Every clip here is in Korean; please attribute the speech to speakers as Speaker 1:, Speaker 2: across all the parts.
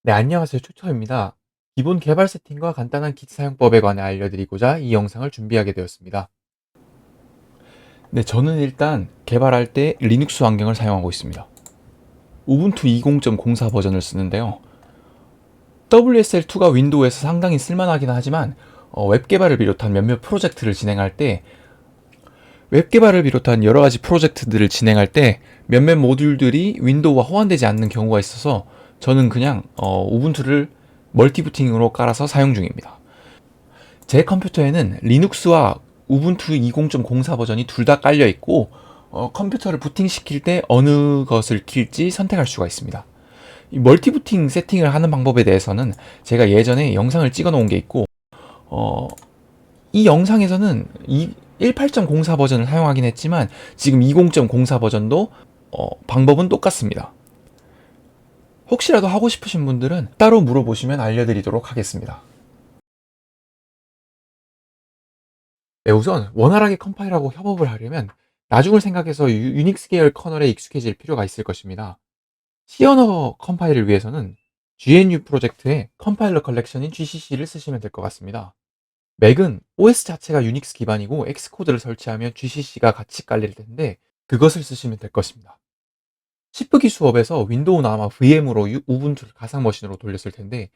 Speaker 1: 네, 안녕하세요. 초초입니다. 기본 개발 세팅과 간단한 Git 사용법에 관해 알려드리고자 이 영상을 준비하게 되었습니다. 네, 저는 일단 개발할 때 리눅스 환경을 사용하고 있습니다. 우분투 20.04 버전을 쓰는데요. WSL2가 윈도우에서 상당히 쓸만하긴 하지만 웹 개발을 비롯한 몇몇 프로젝트를 진행할 때 웹 개발을 비롯한 여러 가지 프로젝트들을 진행할 때 몇몇 모듈들이 윈도우와 호환되지 않는 경우가 있어서 저는 그냥 우분투를 멀티부팅으로 깔아서 사용 중입니다. 제 컴퓨터에는 리눅스와 우분투 20.04 버전이 둘 다 깔려 있고 컴퓨터를 부팅시킬 때 어느 것을 킬지 선택할 수가 있습니다. 이 멀티부팅 세팅을 하는 방법에 대해서는 제가 예전에 영상을 찍어 놓은 게 있고 어, 이 영상에서는 18.04 버전을 사용하긴 했지만 지금 20.04 버전도 방법은 똑같습니다. 혹시라도 하고 싶으신 분들은 따로 물어보시면 알려드리도록 하겠습니다. 네, 우선 원활하게 컴파일하고 협업을 하려면 나중을 생각해서 유닉스 계열 커널에 익숙해질 필요가 있을 것입니다. C 언어 컴파일을 위해서는 GNU 프로젝트의 컴파일러 컬렉션인 GCC를 쓰시면 될 것 같습니다. 맥은 OS 자체가 유닉스 기반이고 엑스코드를 설치하면 GCC가 같이 깔릴 텐데 그것을 쓰시면 될 것입니다. 시프기 수업에서 윈도우나 아마 VM으로 우분투를 가상 머신으로 돌렸을 텐데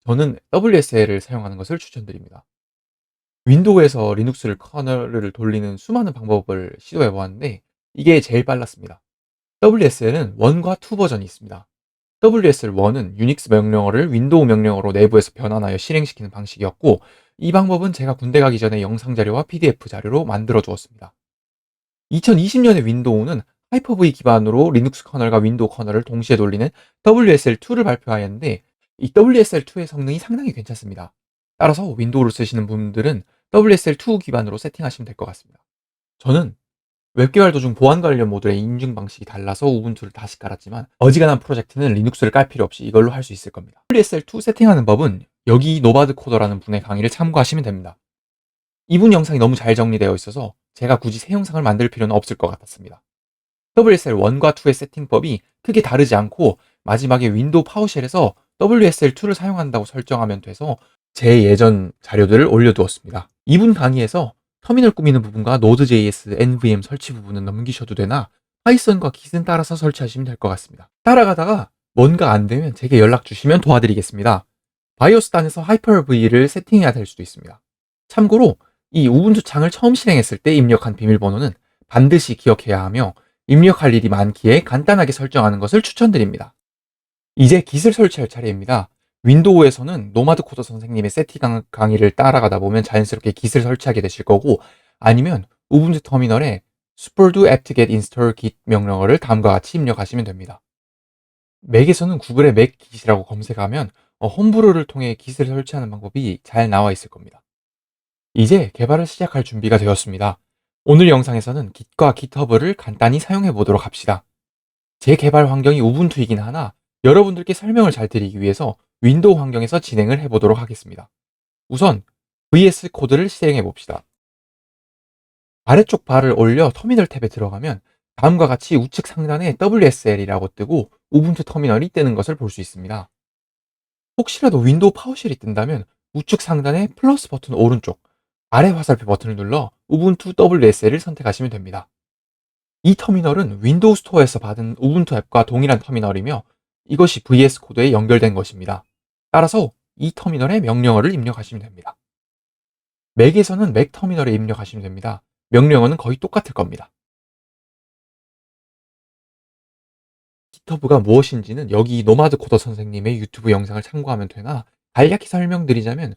Speaker 1: 저는 WSL을 사용하는 것을 추천드립니다. 윈도우에서 리눅스를 커널을 돌리는 수많은 방법을 시도해 보았는데 이게 제일 빨랐습니다. WSL은 1과 2 버전이 있습니다. WSL1은 유닉스 명령어를 윈도우 명령어로 내부에서 변환하여 실행시키는 방식이었고 이 방법은 제가 군대 가기 전에 영상 자료와 PDF 자료로 만들어 두었습니다. 2020년에 윈도우는 하이퍼V 기반으로 리눅스 커널과 윈도우 커널을 동시에 돌리는 WSL2를 발표하였는데 이 WSL2의 성능이 상당히 괜찮습니다. 따라서 윈도우를 쓰시는 분들은 WSL2 기반으로 세팅하시면 될 것 같습니다. 저는 웹개발 도중 보안 관련 모듈의 인증 방식이 달라서 우분투를 다시 깔았지만 어지간한 프로젝트는 리눅스를 깔 필요 없이 이걸로 할 수 있을 겁니다. WSL2 세팅하는 법은 여기 노바드 코더라는 분의 강의를 참고하시면 됩니다. 이분 영상이 너무 잘 정리되어 있어서 제가 굳이 새 영상을 만들 필요는 없을 것 같았습니다. WSL1과 2의 세팅법이 크게 다르지 않고 마지막에 윈도우 파워쉘에서 WSL2를 사용한다고 설정하면 돼서 제 예전 자료들을 올려두었습니다. 이분 강의에서 터미널 꾸미는 부분과 Node.js, NVM 설치 부분은 넘기셔도 되나 파이썬과 Git은 따라서 설치하시면 될 것 같습니다. 따라가다가 뭔가 안 되면 제게 연락 주시면 도와드리겠습니다. 바이오스 단에서 하이퍼V를 세팅해야 될 수도 있습니다. 참고로 이 우분투 창을 처음 실행했을 때 입력한 비밀번호는 반드시 기억해야 하며 입력할 일이 많기에 간단하게 설정하는 것을 추천드립니다. 이제 Git을 설치할 차례입니다. 윈도우에서는 노마드 코더 선생님의 세팅 강의를 따라가다 보면 자연스럽게 Git을 설치하게 되실 거고 아니면 우분투 터미널에 sudo apt-get install git 명령어를 다음과 같이 입력하시면 됩니다. 맥에서는 구글에 맥 Git이라고 검색하면 홈브루를 통해 Git을 설치하는 방법이 잘 나와 있을 겁니다. 이제 개발을 시작할 준비가 되었습니다. 오늘 영상에서는 Git과 GitHub를 간단히 사용해 보도록 합시다. 제 개발 환경이 우분투이긴 하나 여러분들께 설명을 잘 드리기 위해서 윈도우 환경에서 진행을 해 보도록 하겠습니다. 우선 VS 코드를 실행해 봅시다. 아래쪽 바를 올려 터미널 탭에 들어가면 다음과 같이 우측 상단에 WSL이라고 뜨고 우분투 터미널이 뜨는 것을 볼 수 있습니다. 혹시라도 윈도우 파워쉘이 뜬다면 우측 상단에 플러스 버튼 오른쪽 아래 화살표 버튼을 눌러 우분투 WSL을 선택하시면 됩니다. 이 터미널은 윈도우 스토어에서 받은 우분투 앱과 동일한 터미널이며 이것이 VS 코드에 연결된 것입니다. 따라서 이 터미널에 명령어를 입력하시면 됩니다. 맥에서는 맥 터미널에 입력하시면 됩니다. 명령어는 거의 똑같을 겁니다. GitHub가 무엇인지는 여기 노마드 코더 선생님의 유튜브 영상을 참고하면 되나 간략히 설명드리자면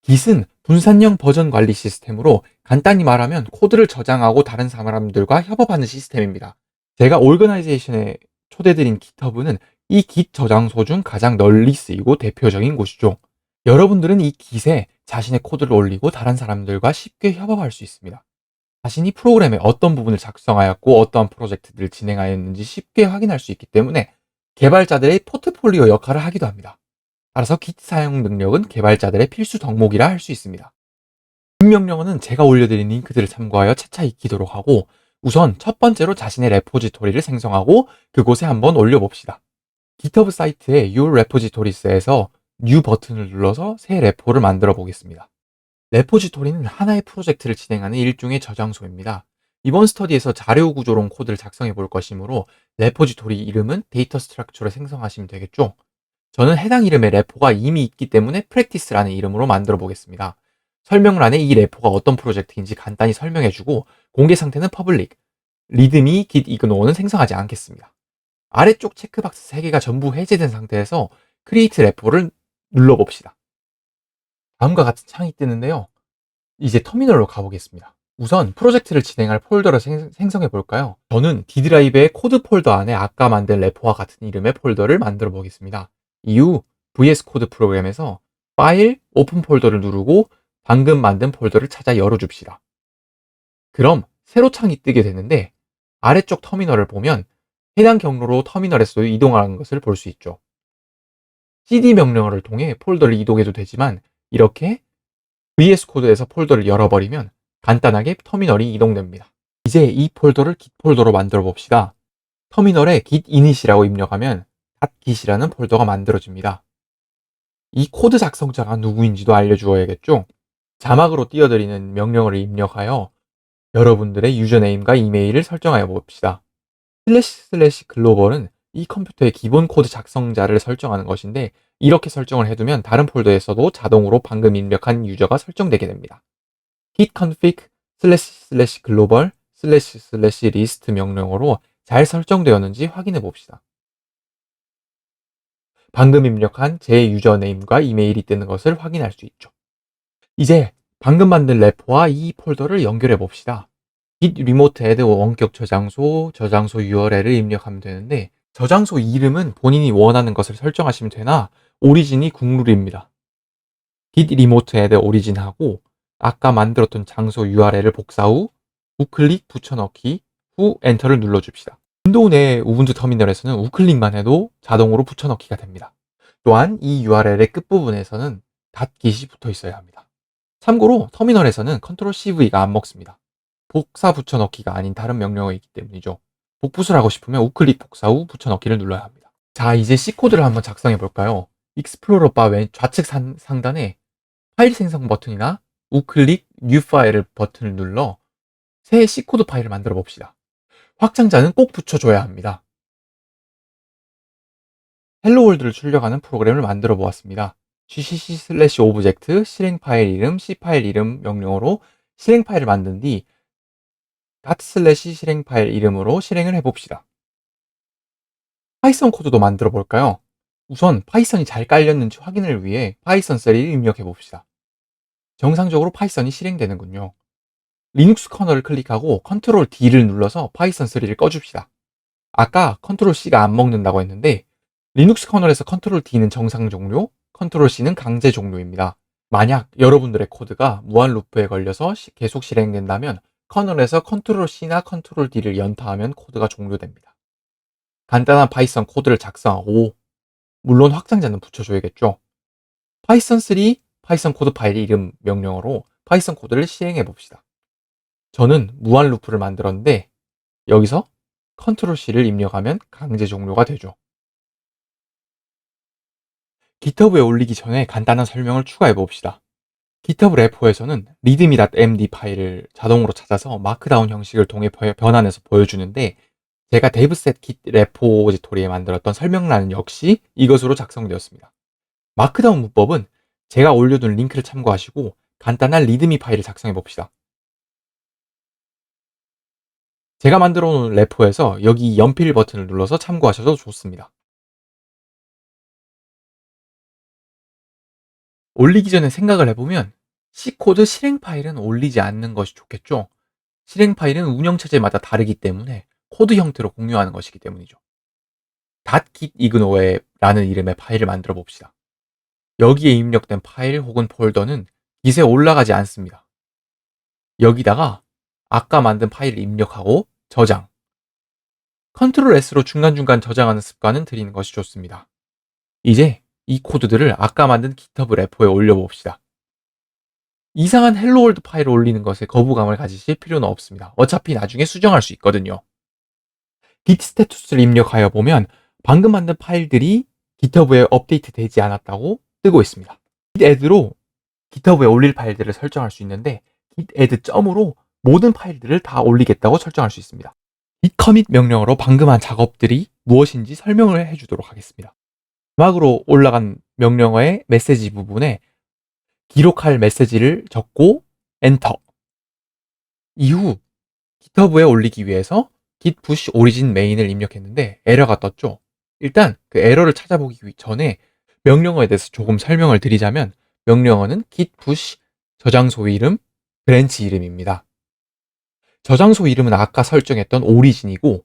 Speaker 1: Git은 분산형 버전 관리 시스템으로 간단히 말하면 코드를 저장하고 다른 사람들과 협업하는 시스템입니다. 제가 오르거나이제이션에 초대드린 GitHub는 이 Git 저장소 중 가장 널리 쓰이고 대표적인 곳이죠. 여러분들은 이 Git에 자신의 코드를 올리고 다른 사람들과 쉽게 협업할 수 있습니다. 자신이 프로그램의 어떤 부분을 작성하였고 어떠한 프로젝트들을 진행하였는지 쉽게 확인할 수 있기 때문에 개발자들의 포트폴리오 역할을 하기도 합니다. 따라서 Git 사용 능력은 개발자들의 필수 덕목이라 할 수 있습니다. 이 명령어는 제가 올려드린 링크들을 참고하여 차차 익히도록 하고 우선 첫 번째로 자신의 레포지토리를 생성하고 그곳에 한번 올려봅시다. GitHub 사이트의 Your Repositories에서 New 버튼을 눌러서 새 레포를 만들어 보겠습니다. 레포지토리는 하나의 프로젝트를 진행하는 일종의 저장소입니다. 이번 스터디에서 자료 구조론 코드를 작성해 볼 것이므로 레포지토리 이름은 데이터 스트럭처를 생성하시면 되겠죠. 저는 해당 이름의 레포가 이미 있기 때문에 practice라는 이름으로 만들어 보겠습니다. 설명란에 이 레포가 어떤 프로젝트인지 간단히 설명해주고 공개 상태는 public, readme git ignore 는 생성하지 않겠습니다. 아래쪽 체크박스 3개가 전부 해제된 상태에서 create 레포를 눌러봅시다. 다음과 같은 창이 뜨는데요. 이제 터미널로 가보겠습니다. 우선 프로젝트를 진행할 폴더를 생성해 볼까요? 저는 D 드라이브의 코드 폴더 안에 아까 만든 레포와 같은 이름의 폴더를 만들어 보겠습니다. 이후 VS 코드 프로그램에서 파일, 오픈 폴더를 누르고 방금 만든 폴더를 찾아 열어줍시다. 그럼 새로 창이 뜨게 되는데 아래쪽 터미널을 보면 해당 경로로 터미널에서 이동하는 것을 볼 수 있죠. cd 명령어를 통해 폴더를 이동해도 되지만 이렇게 VS 코드에서 폴더를 열어버리면 간단하게 터미널이 이동됩니다. 이제 이 폴더를 git 폴더로 만들어 봅시다. 터미널에 git init이라고 입력하면 .git이라는 폴더가 만들어집니다. 이 코드 작성자가 누구인지도 알려주어야겠죠? 자막으로 띄워드리는 명령어를 입력하여 여러분들의 유저네임과 이메일을 설정하여 봅시다. //글로벌은 이 컴퓨터의 기본 코드 작성자를 설정하는 것인데 이렇게 설정을 해두면 다른 폴더에서도 자동으로 방금 입력한 유저가 설정되게 됩니다. git config //global //list 명령어로 잘 설정되었는지 확인해 봅시다. 방금 입력한 제 유저네임과 이메일이 뜨는 것을 확인할 수 있죠. 이제 방금 만든 레포와 이 폴더를 연결해 봅시다. git remote add 원격 저장소 URL을 입력하면 되는데 저장소 이름은 본인이 원하는 것을 설정하시면 되나 오리진이 국룰입니다. git remote add origin하고 아까 만들었던 장소 URL을 복사 후 우클릭 붙여넣기 후 엔터를 눌러줍시다. 윈도우 내 우분투 터미널에서는 우클릭만 해도 자동으로 붙여넣기가 됩니다. 또한 이 URL의 끝부분에서는 .git이 붙어 있어야 합니다. 참고로 터미널에서는 Ctrl+CV가 안 먹습니다. 복사 붙여넣기가 아닌 다른 명령어이기 때문이죠. 복붙을 하고 싶으면 우클릭 복사 후 붙여넣기를 눌러야 합니다. 자, 이제 C코드를 한번 작성해 볼까요? 익스플로러 바 왼 좌측 상단에 파일 생성 버튼이나 우클릭 뉴 파일 버튼을 눌러 새 C코드 파일을 만들어 봅시다. 확장자는 꼭 붙여줘야 합니다. 헬로월드를 출력하는 프로그램을 만들어 보았습니다. gcc/object 실행 파일 이름 C 파일 이름 명령어로 실행 파일을 만든 뒤 실행 파일 이름으로 실행을 해봅시다. 파이썬 코드도 만들어 볼까요? 우선 파이썬이 잘 깔렸는지 확인을 위해 파이썬 3를 입력해 봅시다. 정상적으로 파이썬이 실행되는군요. 리눅스 커널을 클릭하고 Ctrl D를 눌러서 파이썬 3를 꺼줍시다. 아까 Ctrl C가 안 먹는다고 했는데 리눅스 커널에서 Ctrl D는 정상 종료, Ctrl C는 강제 종료입니다. 만약 여러분들의 코드가 무한 루프에 걸려서 계속 실행된다면 커널에서 Ctrl C나 Ctrl D를 연타하면 코드가 종료됩니다. 간단한 파이썬 코드를 작성하고 물론 확장자는 붙여줘야겠죠. 파이썬 3 파이썬 코드 파일 이름 명령어로 파이썬 코드를 실행해 봅시다. 저는 무한 루프를 만들었는데 여기서 Ctrl C를 입력하면 강제 종료가 되죠. GitHub에 올리기 전에 간단한 설명을 추가해 봅시다. GitHub 레포에서는 readme.md 파일을 자동으로 찾아서 마크다운 형식을 통해 변환해서 보여주는데 제가 devset git 레포지토리에 만들었던 설명란은 역시 이것으로 작성되었습니다. 마크다운 문법은 제가 올려둔 링크를 참고하시고 간단한 readme 파일을 작성해 봅시다. 제가 만들어 놓은 레포에서 여기 연필 버튼을 눌러서 참고하셔도 좋습니다. 올리기 전에 생각을 해보면 C코드 실행 파일은 올리지 않는 것이 좋겠죠. 실행 파일은 운영체제마다 다르기 때문에 코드 형태로 공유하는 것이기 때문이죠. .git ignore라는 이름의 파일을 만들어 봅시다. 여기에 입력된 파일 혹은 폴더는 git에 올라가지 않습니다. 여기다가 아까 만든 파일을 입력하고 저장. Ctrl S로 중간중간 저장하는 습관은 들이는 것이 좋습니다. 이제 이 코드들을 아까 만든 GitHub 레포에 올려봅시다. 이상한 헬로월드 파일을 올리는 것에 거부감을 가지실 필요는 없습니다. 어차피 나중에 수정할 수 있거든요. git 스테투스를 입력하여 보면 방금 만든 파일들이 GitHub에 업데이트 되지 않았다고 뜨고 있습니다. git add로 GitHub에 올릴 파일들을 설정할 수 있는데 git add 점으로 모든 파일들을 다 올리겠다고 설정할 수 있습니다. git commit 명령으로 방금 한 작업들이 무엇인지 설명을 해주도록 하겠습니다. 마지막으로 올라간 명령어의 메시지 부분에 기록할 메시지를 적고 엔터. 이후 GitHub에 올리기 위해서 git push origin main을 입력했는데 에러가 떴죠. 일단 그 에러를 찾아보기 전에 명령어에 대해서 조금 설명을 드리자면 명령어는 git push 저장소 이름, 브랜치 이름입니다. 저장소 이름은 아까 설정했던 오리진이고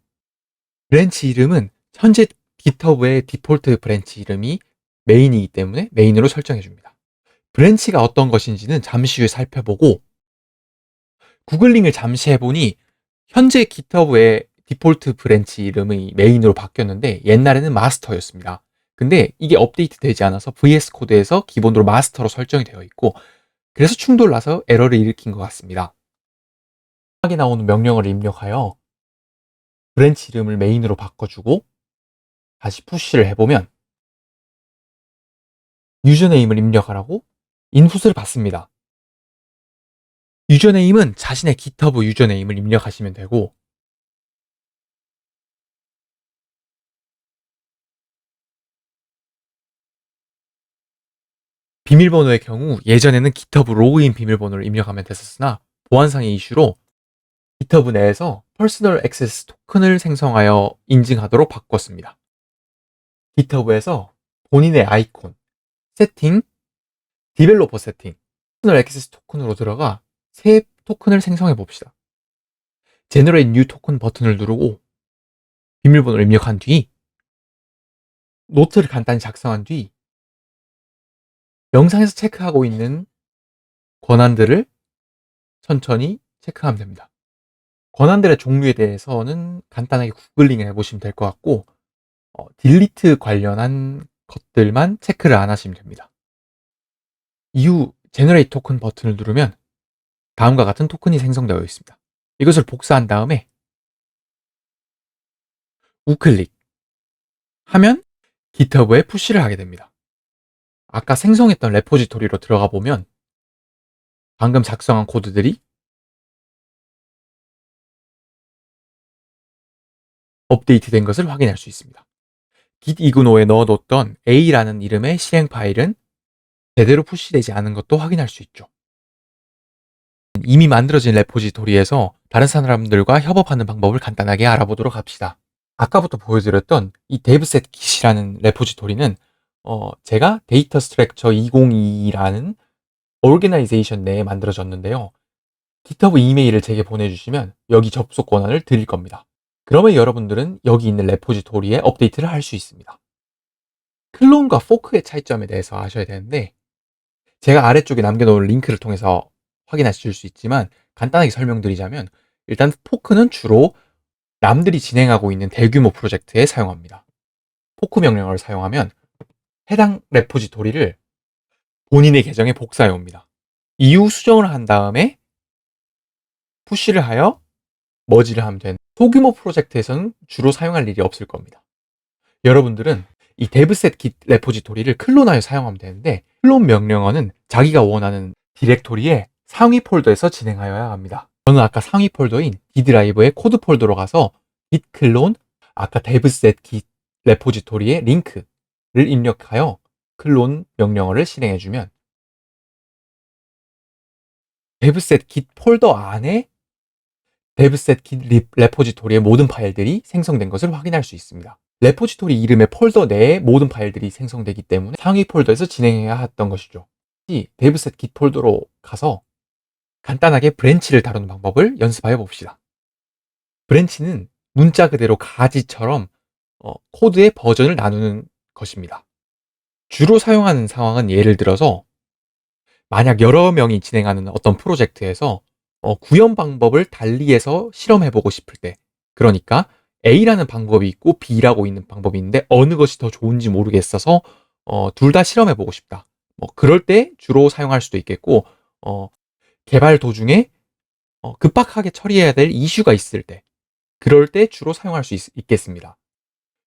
Speaker 1: 브랜치 이름은 현재 GitHub의 디폴트 브랜치 이름이 메인이기 때문에 메인으로 설정해 줍니다. 브랜치가 어떤 것인지는 잠시 후에 살펴보고 구글링을 잠시 해보니 현재 GitHub의 디폴트 브랜치 이름이 메인으로 바뀌었는데 옛날에는 마스터였습니다. 근데 이게 업데이트 되지 않아서 VS 코드에서 기본으로 마스터로 설정이 되어 있고 그래서 충돌나서 에러를 일으킨 것 같습니다. 하게 나오는 명령어를 입력하여 브랜치 이름을 메인으로 바꿔주고 다시 푸시를 해보면 유저네임을 입력하라고 인풋을 받습니다. 유저네임은 자신의 GitHub 유저네임을 입력하시면 되고 비밀번호의 경우 예전에는 GitHub 로그인 비밀번호를 입력하면 됐었으나 보안상의 이슈로 GitHub 내에서 퍼스널 액세스 토큰을 생성하여 인증하도록 바꿨습니다. GitHub에서 본인의 아이콘, 세팅, 디벨로퍼 세팅, 퍼스널 액세스 토큰으로 들어가 새 토큰을 생성해 봅시다. Generate New 토큰 버튼을 누르고 비밀번호를 입력한 뒤 노트를 간단히 작성한 뒤 영상에서 체크하고 있는 권한들을 천천히 체크하면 됩니다. 권한들의 종류에 대해서는 간단하게 구글링을 해보시면 될 것 같고 딜리트 관련한 것들만 체크를 안 하시면 됩니다. 이후 Generate 토큰 버튼을 누르면 다음과 같은 토큰이 생성되어 있습니다. 이것을 복사한 다음에 우클릭 하면 GitHub에 푸시를 하게 됩니다. 아까 생성했던 레포지토리로 들어가 보면 방금 작성한 코드들이 업데이트 된 것을 확인할 수 있습니다. git ignore 넣어뒀던 a라는 이름의 실행 파일은 제대로 푸시되지 않은 것도 확인할 수 있죠. 이미 만들어진 레포지토리에서 다른 사람들과 협업하는 방법을 간단하게 알아보도록 합시다. 아까부터 보여드렸던 이 devset kit이라는 레포지토리는 제가 데이터 스트럭처 2022라는 오르게나이제이션 내에 만들어졌는데요. GitHub 이메일을 제게 보내주시면 여기 접속 권한을 드릴 겁니다. 그러면 여러분들은 여기 있는 레포지토리에 업데이트를 할 수 있습니다. 클론과 포크의 차이점에 대해서 아셔야 되는데 제가 아래쪽에 남겨놓은 링크를 통해서 확인하실 수 있지만 간단하게 설명드리자면 일단 포크는 주로 남들이 진행하고 있는 대규모 프로젝트에 사용합니다. 포크 명령어를 사용하면 해당 레포지토리를 본인의 계정에 복사해 옵니다. 이후 수정을 한 다음에 푸시를 하여 머지를 하면 되는 소규모 프로젝트에서는 주로 사용할 일이 없을 겁니다. 여러분들은 이 devset git 레포지토리를 클론하여 사용하면 되는데 클론 명령어는 자기가 원하는 디렉토리의 상위 폴더에서 진행하여야 합니다. 저는 아까 상위 폴더인 D 드라이브의 코드 폴더로 가서 git 클론 아까 devset git 레포지토리의 링크를 입력하여 클론 명령어를 실행해주면 devset git 폴더 안에 devset git 레포지토리의 모든 파일들이 생성된 것을 확인할 수 있습니다. 레포지토리 이름의 폴더 내에 모든 파일들이 생성되기 때문에 상위 폴더에서 진행해야 했던 것이죠. devset git 폴더로 가서 간단하게 브랜치를 다루는 방법을 연습하여 봅시다. 브랜치는 문자 그대로 가지처럼 코드의 버전을 나누는 것입니다. 주로 사용하는 상황은 예를 들어서 만약 여러 명이 진행하는 어떤 프로젝트에서 구현 방법을 달리해서 실험해보고 싶을 때, 그러니까 A라는 방법이 있고 B라고 있는 방법이 있는데 어느 것이 더 좋은지 모르겠어서 둘 다 실험해보고 싶다. 그럴 때 주로 사용할 수도 있겠고 개발 도중에 급박하게 처리해야 될 이슈가 있을 때, 그럴 때 주로 사용할 수 있겠습니다.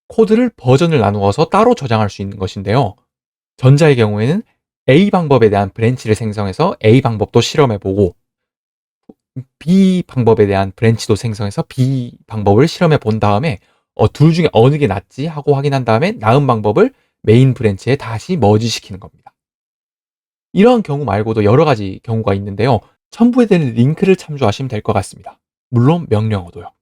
Speaker 1: 코드를 버전을 나누어서 따로 저장할 수 있는 것인데요. 전자의 경우에는 A 방법에 대한 브랜치를 생성해서 A 방법도 실험해보고 B 방법에 대한 브랜치도 생성해서 B 방법을 실험해 본 다음에 둘 중에 어느 게 낫지 하고 확인한 다음에 나은 방법을 메인 브랜치에 다시 머지시키는 겁니다. 이런 경우 말고도 여러 가지 경우가 있는데요. 첨부에 되는 링크를 참조하시면 될 것 같습니다. 물론 명령어도요.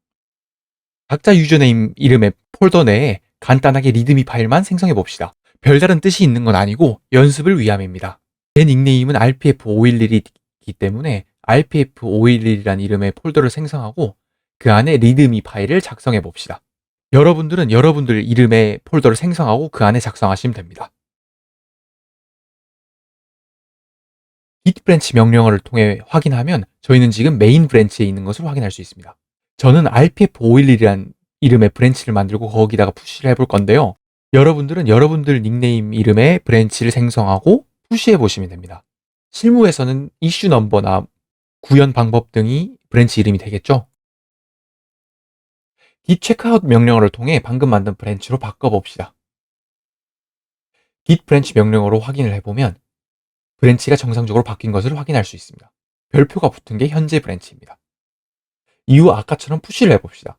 Speaker 1: 각자 유저네임 이름의 폴더 내에 간단하게 리드미 파일만 생성해 봅시다. 별다른 뜻이 있는 건 아니고 연습을 위함입니다. 제 닉네임은 RPF511이기 때문에 RPF511이라는 이름의 폴더를 생성하고 그 안에 리드미 파일을 작성해 봅시다. 여러분들은 여러분들 이름의 폴더를 생성하고 그 안에 작성하시면 됩니다. git 브랜치 명령어를 통해 확인하면 저희는 지금 메인 브랜치에 있는 것을 확인할 수 있습니다. 저는 RPF511이라는 이름의 브랜치를 만들고 거기다가 푸시를 해볼 건데요. 여러분들은 여러분들 닉네임 이름의 브랜치를 생성하고 푸시해 보시면 됩니다. 실무에서는 이슈 넘버나 구현 방법 등이 브랜치 이름이 되겠죠. git checkout 명령어를 통해 방금 만든 브랜치로 바꿔봅시다. git 브랜치 명령어로 확인을 해보면 브랜치가 정상적으로 바뀐 것을 확인할 수 있습니다. 별표가 붙은 게 현재 브랜치입니다. 이후 아까처럼 푸시를 해봅시다.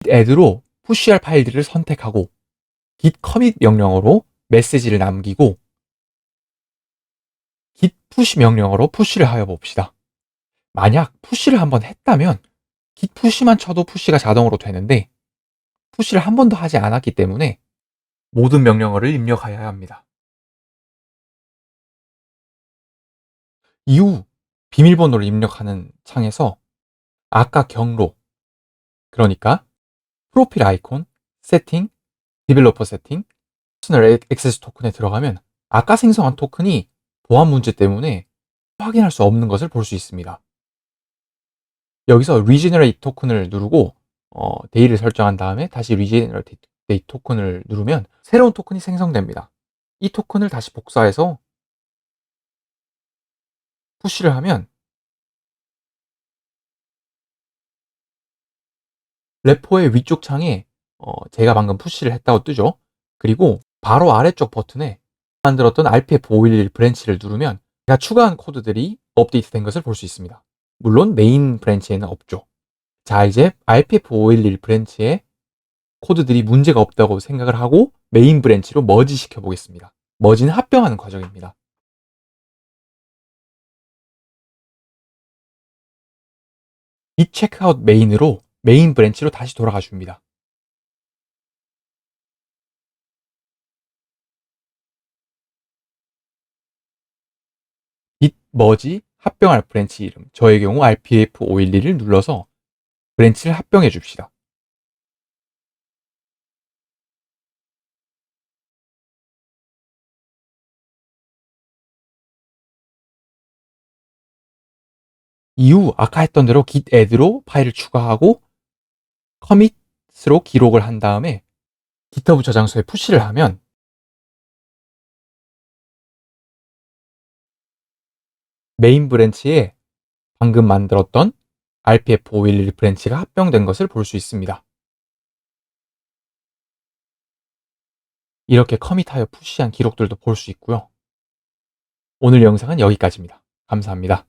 Speaker 1: git add로 푸시할 파일들을 선택하고 git commit 명령어로 메시지를 남기고 git push 명령어로 푸시를 하여 봅시다. 만약 푸시를 한번 했다면 git push만 쳐도 푸시가 자동으로 되는데 푸시를 한 번도 하지 않았기 때문에 모든 명령어를 입력하여야 합니다. 이후 비밀번호를 입력하는 창에서 아까 경로, 그러니까 프로필 아이콘, 세팅, 디벨로퍼 세팅, 퍼스널 액세스 토큰에 들어가면 아까 생성한 토큰이 보안 문제 때문에 확인할 수 없는 것을 볼 수 있습니다. 여기서 리제너레이트 토큰을 누르고 데이를 설정한 다음에 다시 리제너레이트 토큰을 누르면 새로운 토큰이 생성됩니다. 이 토큰을 다시 복사해서 푸시를 하면 레포의 위쪽 창에 제가 방금 푸시를 했다고 뜨죠. 그리고 바로 아래쪽 버튼에 만들었던 RPF511 브랜치를 누르면 제가 추가한 코드들이 업데이트된 것을 볼 수 있습니다. 물론 메인 브랜치에는 없죠. 자, 이제 RPF511 브랜치에 코드들이 문제가 없다고 생각을 하고 메인 브랜치로 머지 시켜 보겠습니다. 머지는 합병하는 과정입니다. git checkout 메인으로 메인 브랜치로 다시 돌아가 줍니다. git 머지 합병할 브랜치 이름, 저의 경우 RPF511을 눌러서 브랜치를 합병해 줍시다. 이후 아까 했던 대로 git add로 파일을 추가하고 commit으로 기록을 한 다음에 GitHub 저장소에 푸시를 하면 메인 브랜치에 방금 만들었던 RPF511 브랜치가 합병된 것을 볼 수 있습니다. 이렇게 커밋하여 푸시한 기록들도 볼 수 있고요. 오늘 영상은 여기까지입니다. 감사합니다.